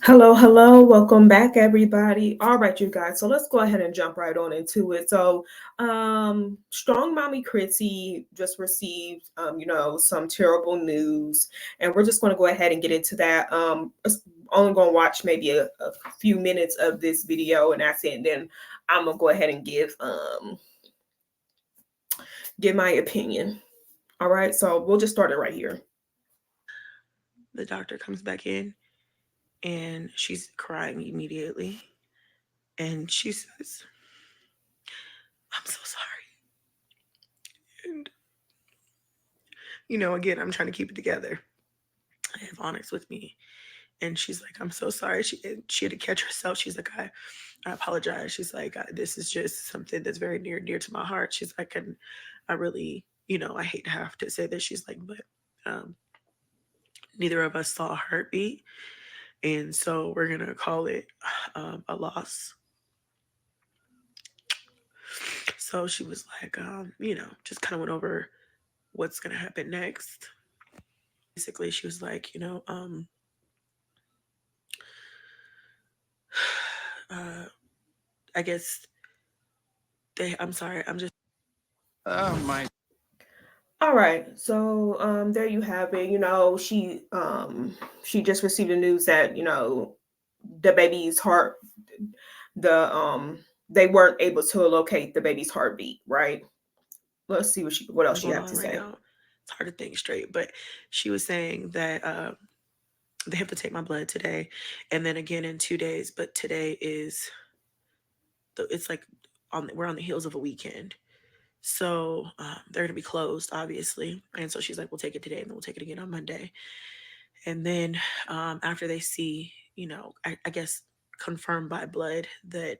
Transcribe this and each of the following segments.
Hello. Welcome back, everybody. All right, you guys. So let's go ahead and jump right on into it. Strong Mommy Chrissy just received, some terrible news, and we're just going to go ahead and get into that. Only going to watch maybe a few minutes of this video, and that's it. And then I'm gonna go ahead and give my opinion. All right. So we'll just start it right here. The doctor comes back in and she's crying immediately. And she says, I'm so sorry. And, again, I'm trying to keep it together. I have Onyx with me. And she's like, I'm so sorry. She had to catch herself. She's like, I apologize. She's like, this is just something that's very near and dear to my heart. She's like, and I really, I hate to have to say this. She's like, but um, neither of us saw a heartbeat. And so we're going to call it a loss. So she was like, just kind of went over what's going to happen next. Basically, she was like, uh, I guess I'm sorry, I'm just. Oh my. All right, so there you have it. She just received the news that the baby's heart, the they weren't able to locate the baby's heartbeat. Right. Let's see what else she Going have to on right say. now. It's hard to think straight, but she was saying that they have to take my blood today, and then again in 2 days. But today is it's like we're on the heels of a weekend, so they're gonna be closed, obviously. And so she's like, "We'll take it today, and then we'll take it again on Monday." And then after they see, I guess confirmed by blood that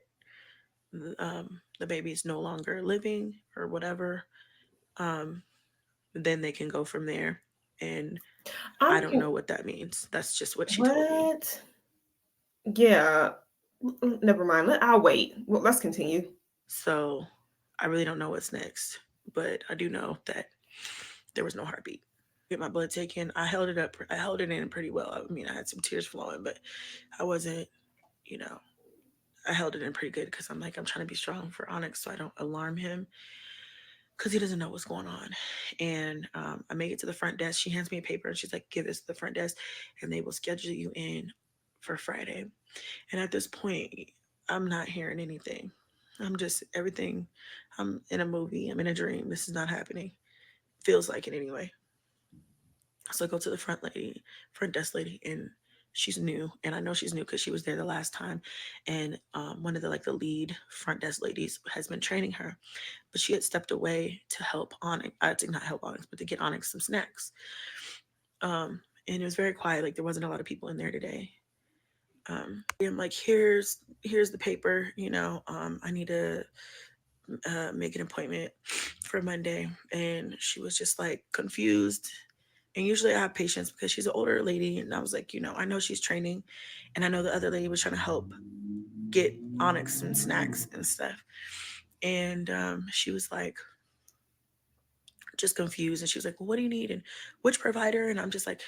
the baby is no longer living or whatever, um, then they can go from there. And I I'm don't know what that means. That's just what she told me. what? Yeah. Never mind. I'll wait. Well, let's continue. So I really don't know what's next, but I do know that there was no heartbeat. Get my blood taken. I held it up. I held it in pretty well. I mean, I had some tears flowing, but I wasn't, you know, I held it in pretty good because I'm like, I'm trying to be strong for Onyx so I don't alarm him because he doesn't know what's going on. And I make it to the front desk. She hands me a paper and she's like, give this to the front desk and they will schedule you in for Friday. And at this point, I'm not hearing anything. I'm just everything. I'm in a movie. I'm in a dream. This is not happening. Feels like it anyway. So I go to the front desk lady, and she's new, and I know she's new because she was there the last time. And one of the like the lead front desk ladies has been training her, but she had stepped away to help Onyx. I did not help Onyx, but to get Onyx some snacks. And it was very quiet. Like there wasn't a lot of people in there today. I'm like, here's the paper. I need to make an appointment for Monday, and she was just like confused. And usually I have patience because she's an older lady, and I was like, I know she's training, and I know the other lady was trying to help get Onyx some snacks and stuff. And she was like, just confused, and she was like, well, what do you need, and which provider? And I'm just like,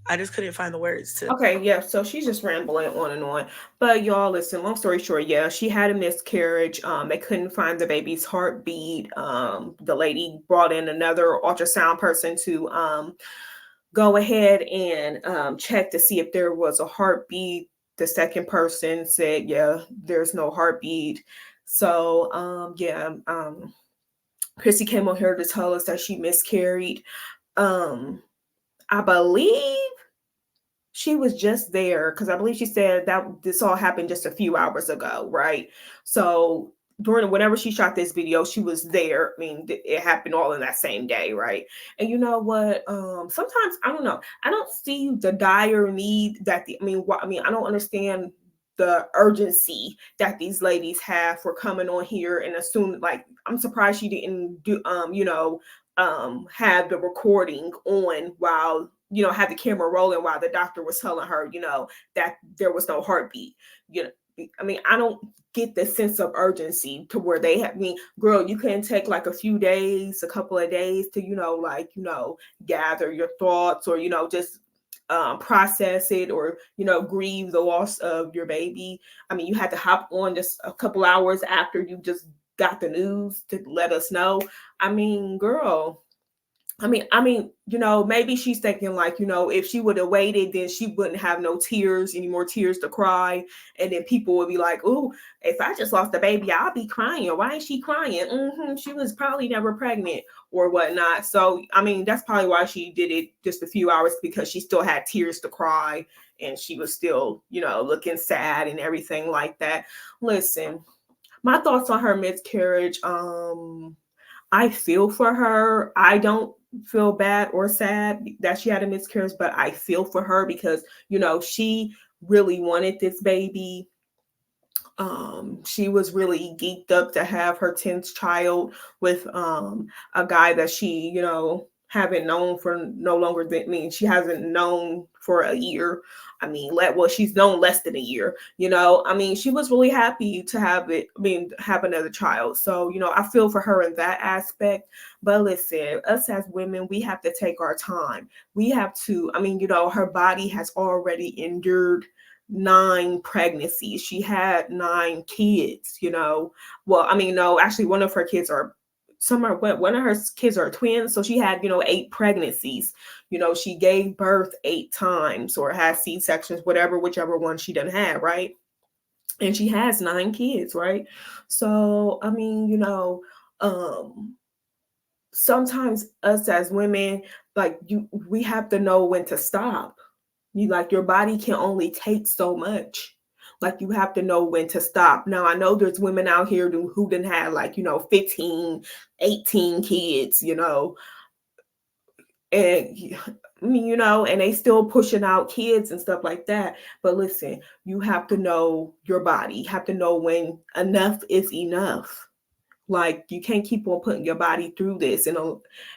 I just couldn't find the words to. Okay, yeah, so she's just rambling on and on. But y'all, listen, long story short, yeah, she had a miscarriage. They couldn't find the baby's heartbeat. The lady brought in another ultrasound person to go ahead and check to see if there was a heartbeat. The second person said, yeah, there's no heartbeat. So Chrissy came on here to tell us that she miscarried. Um, I believe she was just there because I believe she said that this all happened just a few hours ago, right? So during whenever she shot this video, she was there. I mean, it happened all in that same day, right? And you know what? Sometimes I don't know. I don't see the dire need that I don't understand the urgency that these ladies have for coming on here and assume like I'm surprised she didn't do have the recording on while had the camera rolling while the doctor was telling her that there was no heartbeat. you know I don't get the sense of urgency to where they have girl, you can take like a few days, a couple of days to gather your thoughts, or just process it, or grieve the loss of your baby. I mean, you had to hop on just a couple hours after you just got the news to let us know. I mean, girl, maybe she's thinking like, if she would have waited, then she wouldn't have no tears, any more tears to cry. And then people would be like, oh, if I just lost a baby, I'll be crying. Why is she crying? She was probably never pregnant or whatnot. So, I mean, that's probably why she did it just a few hours, because she still had tears to cry and she was still, looking sad and everything like that. Listen, my thoughts on her miscarriage. I feel for her. I don't feel bad or sad that she had a miscarriage, but I feel for her because, she really wanted this baby. She was really geeked up to have her 10th child with a guy that she, haven't known for no longer than, she hasn't known for a year. She's known less than a year, she was really happy to have another child. So, I feel for her in that aspect. But listen, us as women, we have to take our time. We have to, her body has already endured 9 pregnancies. She had 9 kids, Well, no, actually one of her kids are one of her kids are twins. So she had, 8 pregnancies. She gave birth 8 times or had C-sections, whichever one she done had, right? And she has 9 kids, right? So, sometimes us as women, we have to know when to stop. Your body can only take so much. You have to know when to stop. Now, I know there's women out here who didn't have 15, 18 kids, and and they still pushing out kids and stuff like that. But listen, you have to know your body. You have to know when enough is enough. You can't keep on putting your body through this, and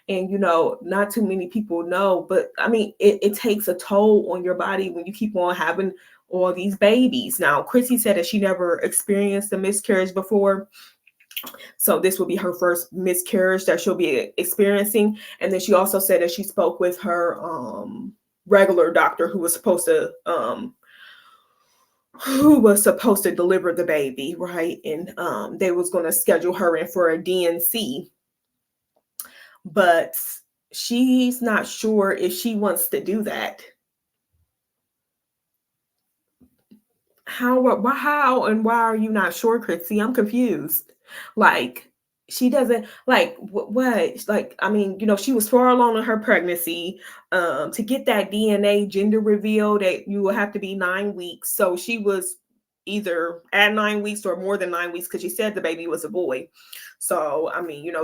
not too many people know, but it takes a toll on your body when you keep on having all these babies. Now, Chrissy said that she never experienced a miscarriage before, so this will be her first miscarriage that she'll be experiencing. And then she also said that she spoke with her regular doctor who was supposed to deliver the baby, right? And they was going to schedule her in for a DNC, but she's not sure if she wants to do that. How and why are you not sure, Chrissy? I'm confused. She doesn't what she was far along in her pregnancy. To get that DNA gender reveal, that you will have to be 9 weeks. So she was either at 9 weeks or more than 9 weeks, because she said the baby was a boy. So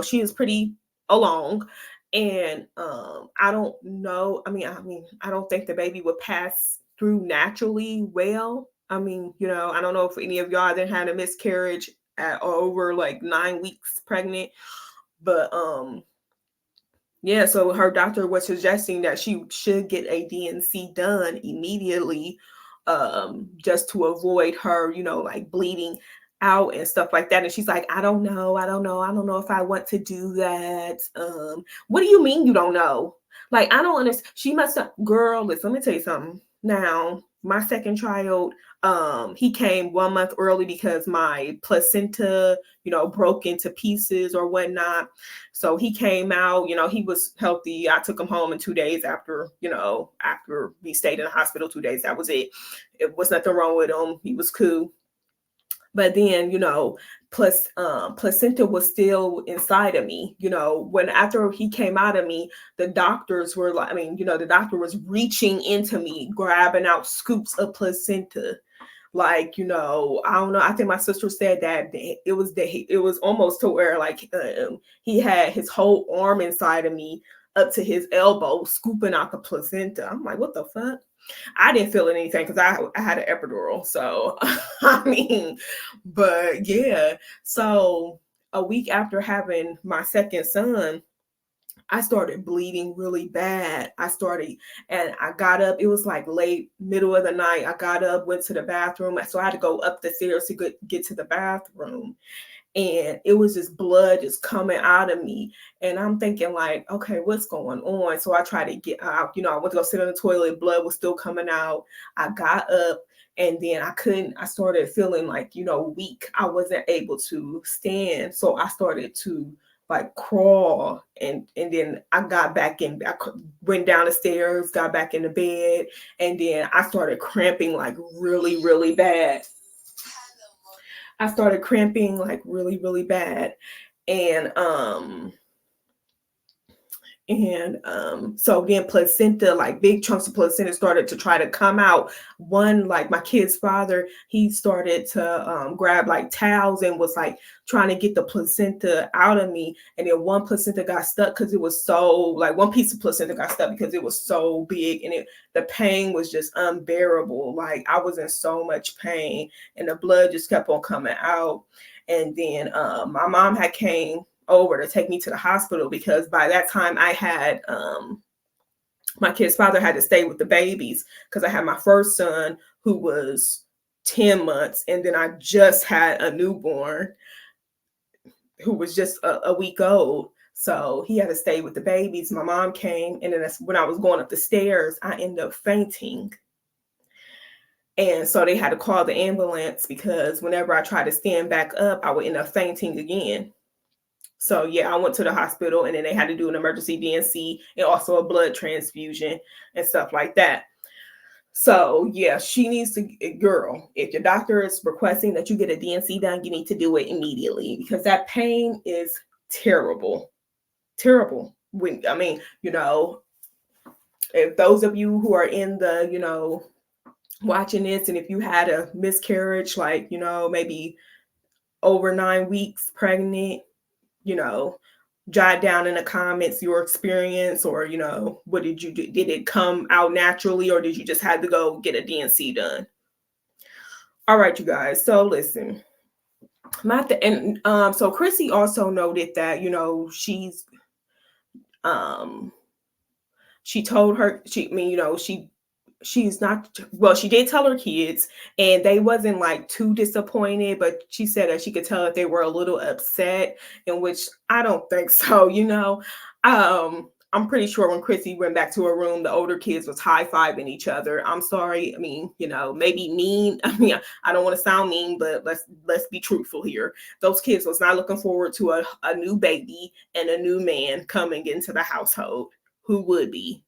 she is pretty along. And I don't know. I don't think the baby would pass through naturally well. I don't know if any of y'all that had a miscarriage at over 9 weeks pregnant, but yeah, so her doctor was suggesting that she should get a DNC done immediately, just to avoid her, bleeding out and stuff like that. And she's like, I don't know if I want to do that. What do you mean you don't know? I don't understand. She must have, girl, listen, let me tell you something. Now, my second child, he came 1 month early because my placenta, broke into pieces or whatnot. So he came out, he was healthy. I took him home in 2 days after we stayed in the hospital 2 days. That was it. It was nothing wrong with him. He was cool. But then, placenta was still inside of me. When after he came out of me, the doctors were the doctor was reaching into me, grabbing out scoops of placenta. I don't know. I think my sister said that it was almost to where he had his whole arm inside of me up to his elbow, scooping out the placenta. I'm like, what the fuck? I didn't feel anything because I had an epidural. So, but yeah. So a week after having my second son, I started bleeding really bad. And I got up. It was late, middle of the night. I got up, went to the bathroom. So I had to go up the stairs to get to the bathroom. and it was just blood just coming out of me. And I'm thinking like, okay, what's going on? So I tried to get out, I went to go sit on the toilet, blood was still coming out. I got up, and then I started feeling like, weak. I wasn't able to stand. So I started to like crawl, and then I got back in. Went down the stairs, got back in the bed, and then I started cramping like really, really bad. I started cramping like really, really bad. And so then placenta, like big chunks of placenta started to try to come out. One, like my kid's father, he started to grab like towels and was like trying to get the placenta out of me. And then one placenta got stuck because it was so, like one piece of placenta got stuck because it was so big, and the pain was just unbearable. Like I was in so much pain, and the blood just kept on coming out. And then my mom had came over to take me to the hospital, because by that time I had my kid's father had to stay with the babies, because I had my first son who was 10 months, and then I just had a newborn who was just a week old. So he had to stay with the babies. My mom came, and then that's when I was going up the stairs, I ended up fainting. And so they had to call the ambulance, because whenever I tried to stand back up, I would end up fainting again. So yeah, I went to the hospital, and then they had to do an emergency D&C and also a blood transfusion and stuff like that. So yeah, she needs to, girl, if your doctor is requesting that you get a D&C done, you need to do it immediately, because that pain is terrible. Terrible. If those of you who are in the, watching this, and if you had a miscarriage, like, maybe over 9 weeks pregnant, jot down in the comments your experience, or what did you do? Did it come out naturally, or did you just have to go get a D&C done? All right, you guys, so listen, so Chrissy also noted that she told her, she's not, well, she did tell her kids, and they wasn't like too disappointed, but she said that she could tell that they were a little upset, in which I don't think so. I'm pretty sure when Chrissy went back to her room, the older kids was high-fiving each other. I'm sorry, I mean, maybe mean. I mean, I don't want to sound mean, but let's be truthful here. Those kids was not looking forward to a new baby and a new man coming into the household. Who would be?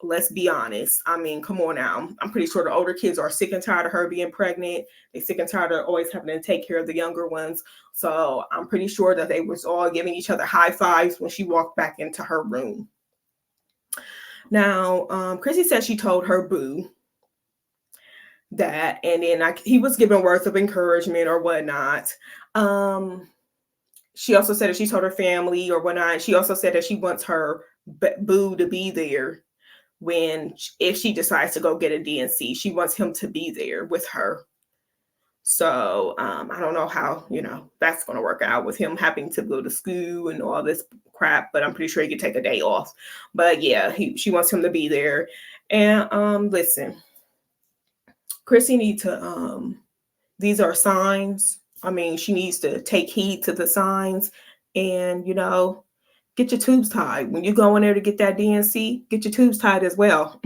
Let's be honest. I mean, come on now. I'm pretty sure the older kids are sick and tired of her being pregnant. They sick and tired of always having to take care of the younger ones. So I'm pretty sure that they was all giving each other high fives when she walked back into her room. Now, Chrissy said she told her boo that, and then he was giving words of encouragement or whatnot. She also said that she told her family or whatnot. She also said that she wants her boo to be there if she decides to go get a D&C. She wants him to be there with her. So I don't know how that's going to work out with him having to go to school and all this crap, but I'm pretty sure he could take a day off. But yeah, she wants him to be there. And listen, Chrissy needs to these are signs. I mean, she needs to take heed to the signs, and get your tubes tied. When you go in there to get that D&C, get your tubes tied as well.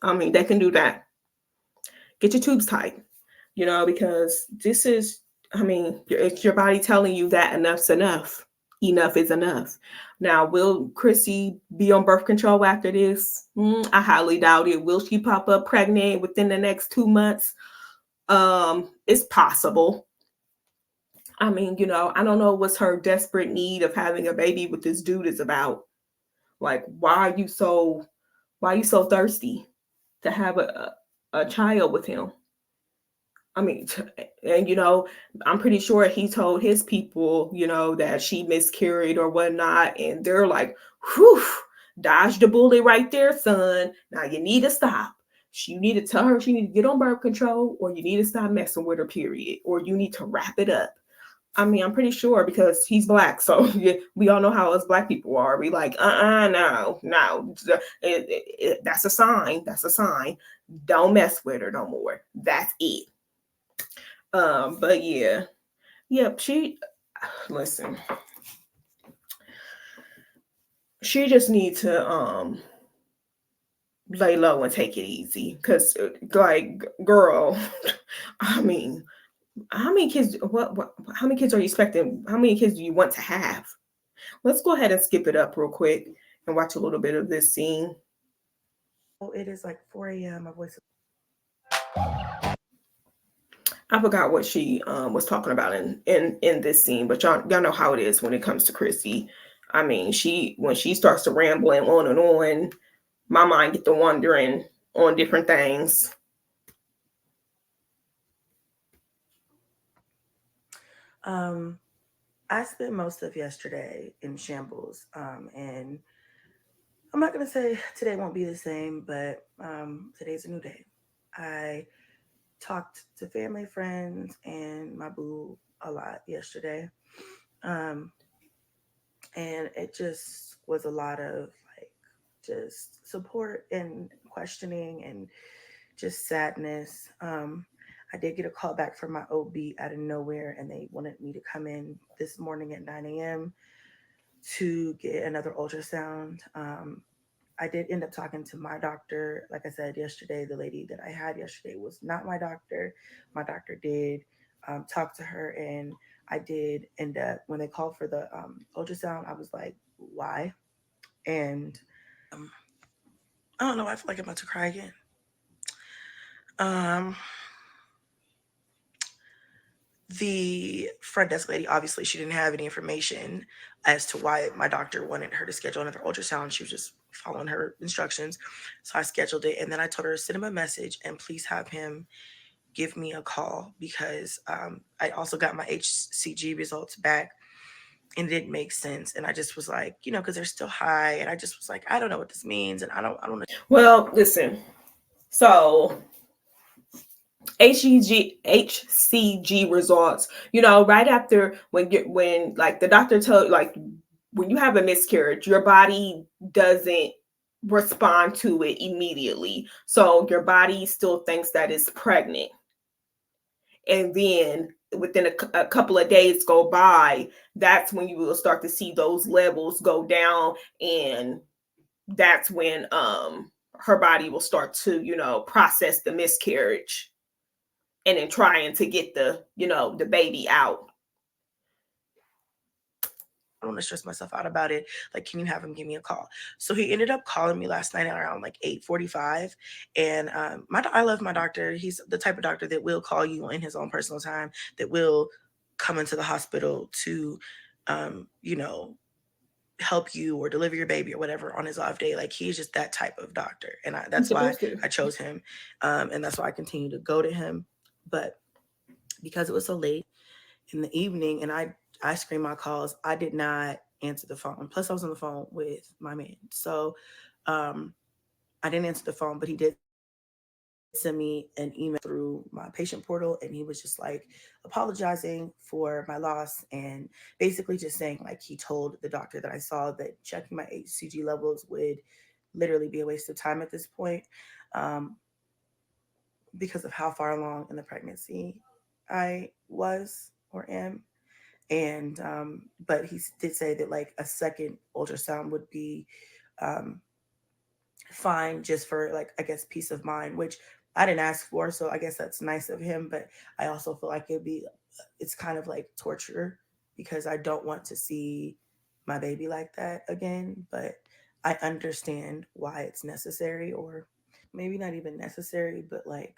I mean, they can do that. Get your tubes tied, because this is, I mean, it's your body telling you that enough's enough. Enough is enough. Now, will Chrissy be on birth control after this? I highly doubt it. Will she pop up pregnant within the next 2 months? It's possible. I mean, I don't know what's her desperate need of having a baby with this dude is about. Like, why are you so thirsty to have a child with him? I mean, and I'm pretty sure he told his people, that she miscarried or whatnot, and they're like, whew, dodge the bullet right there, son. Now you need to stop. You need to tell her she need to get on birth control, or you need to stop messing with her, period, or you need to wrap it up. I mean, I'm pretty sure, because he's Black. So we all know how us Black people are. We like, no. That's a sign. That's a sign. Don't mess with her no more. That's it. But yeah, Yep, listen, she just need to lay low and take it easy. Cause like, girl, I mean, how many kids? What? How many kids are you expecting? How many kids do you want to have? Let's go ahead and skip it up real quick and watch a little bit of this scene. Oh, it is like 4 a.m. My voice. I forgot what she was talking about in this scene, but y'all know how it is when it comes to Chrissy. I mean, she when she starts to rambling on and on, my mind get to wondering on different things. Um, I spent most of yesterday in shambles, and I'm not gonna say today won't be the same, but today's a new day. I talked to family, friends, and my boo a lot yesterday, um, and it just was a lot of like just support and questioning and just sadness. I did get a call back from my OB out of nowhere, and they wanted me to come in this morning at 9 a.m. to get another ultrasound. I did end up talking to my doctor. Like I said yesterday, the lady that I had yesterday was not my doctor. My doctor did talk to her, and I did end up, when they called for the ultrasound, I was like, why? And um, I don't know. I feel like I'm about to cry again. Um, the front desk lady, obviously she didn't have any information as to why my doctor wanted her to schedule another ultrasound. She was just following her instructions. So I scheduled it, and then I told her to send him a message and please have him give me a call, because I also got my HCG results back and it didn't make sense. And I just was like, because they're still high, and I just was like, I don't know what this means, and I don't know. Well, listen. So HCG results, right after when like the doctor told, like, when you have a miscarriage, your body doesn't respond to it immediately. So your body still thinks that it's pregnant. And then within a couple of days go by, that's when you will start to see those levels go down, and that's when her body will start to, process the miscarriage, and then trying to get the baby out. I don't want to stress myself out about it. Like, can you have him give me a call? So he ended up calling me last night around like 8:45, and I love my doctor. He's the type of doctor that will call you in his own personal time, that will come into the hospital to, um, you know, help you or deliver your baby or whatever on his off day. Like, he's just that type of doctor, and You're that's why supposed to. I chose him, and that's why I continue to go to him. But because it was so late in the evening and I screened my calls, I did not answer the phone. Plus, I was on the phone with my man, so um, I didn't answer the phone. But he did send me an email through my patient portal, and he was just like apologizing for my loss, and basically just saying like he told the doctor that I saw that checking my HCG levels would literally be a waste of time at this point, um, because of how far along in the pregnancy I was or am. And but he did say that like a second ultrasound would be um, fine, just for like, I guess, peace of mind, which I didn't ask for. So I guess that's nice of him. But I also feel like it's kind of like torture, because I don't want to see my baby like that again. But I understand why it's necessary, or maybe not even necessary, but like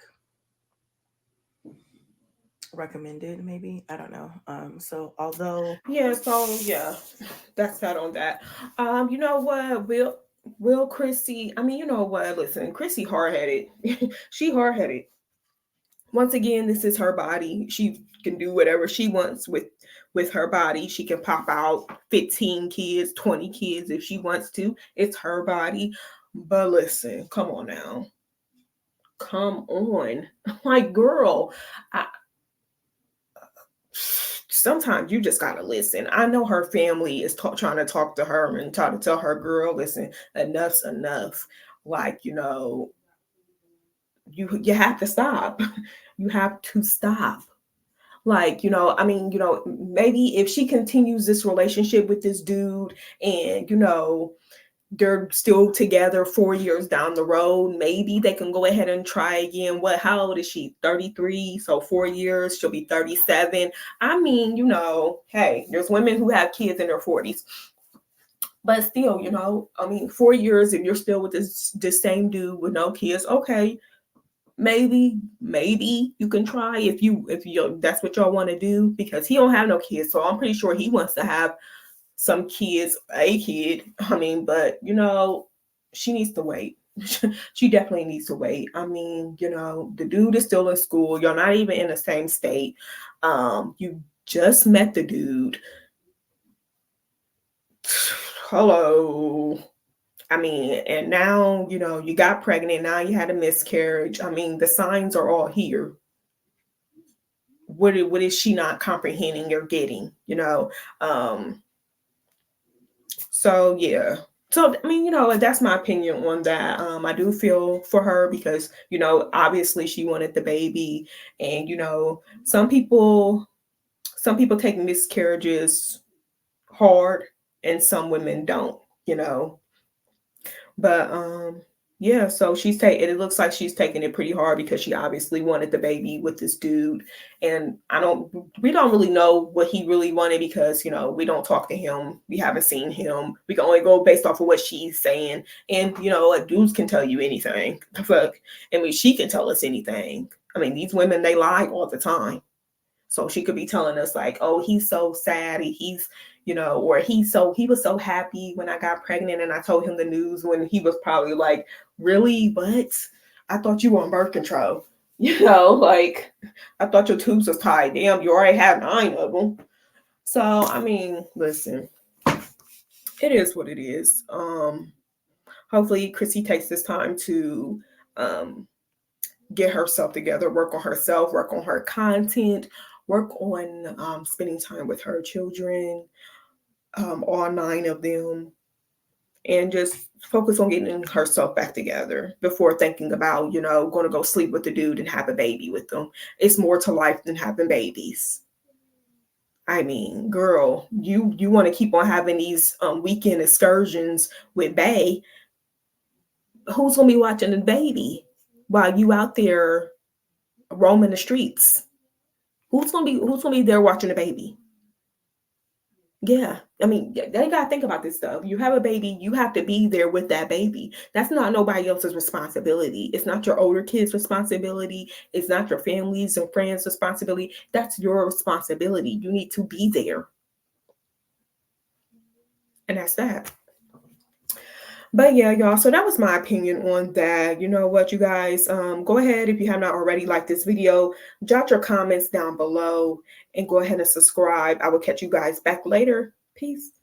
recommended, maybe. I don't know. So although Yeah, so yeah, that's that on that. You know what, Will Chrissy, I mean, you know what, listen, Chrissy hard-headed. She hard-headed. Once again, this is her body. She can do whatever she wants with her body. She can pop out 15 kids, 20 kids if she wants to. It's her body. But listen, come on now. Come on. Like, girl, I, sometimes you just gotta listen. I know her family is trying to talk to her and try to tell her, girl, listen, enough's enough. Like, you have to stop. You have to stop. Like, I mean, maybe if she continues this relationship with this dude and, they're still together 4 years down the road, maybe they can go ahead and try again. How old is she? 33. So 4 years, she'll be 37. I mean, hey, there's women who have kids in their 40s. But still, I mean, 4 years, if you're still with this same dude with no kids, okay, maybe you can try if you that's what y'all want to do, because he don't have no kids. So I'm pretty sure he wants to have some kids, a kid. I mean, but she needs to wait. She definitely needs to wait. I mean, the dude is still in school. You're not even in the same state. You just met the dude. Hello. I mean, and now, you got pregnant. Now you had a miscarriage. I mean, the signs are all here. What is she not comprehending or getting? So yeah. So I mean, that's my opinion on that. I do feel for her because, obviously she wanted the baby, and some people take miscarriages hard, and some women don't, you know. But yeah, so it looks like she's taking it pretty hard because she obviously wanted the baby with this dude. And we don't really know what he really wanted because, we don't talk to him. We haven't seen him. We can only go based off of what she's saying. And, like, dudes can tell you anything. Fuck. I mean, she can tell us anything. I mean, these women, they lie all the time. So she could be telling us like, oh, he's so sad. He's, or he was so happy when I got pregnant and I told him the news, when he was probably like, really? What? I thought you were on birth control. Like, I thought your tubes was tied. Damn, you already have 9 of them. So, I mean, listen, it is what it is. Hopefully Chrissy takes this time to um get herself together, work on herself, work on her content, work on spending time with her children, all 9 of them, and just focus on getting herself back together before thinking about, going to go sleep with the dude and have a baby with them. It's more to life than having babies. I mean, girl, you want to keep on having these weekend excursions with Bay. Who's gonna be watching the baby while you out there roaming the streets? Who's gonna be there watching the baby? Yeah, I mean, they gotta think about this stuff. You have a baby, you have to be there with that baby. That's not nobody else's responsibility. It's not your older kids' responsibility. It's not your family's and friends' responsibility. That's your responsibility. You need to be there, and that's that. But yeah, y'all, so that was my opinion on that. You know what, you guys, go ahead, if you have not already liked this video, jot your comments down below and go ahead and subscribe. I will catch you guys back later. Peace.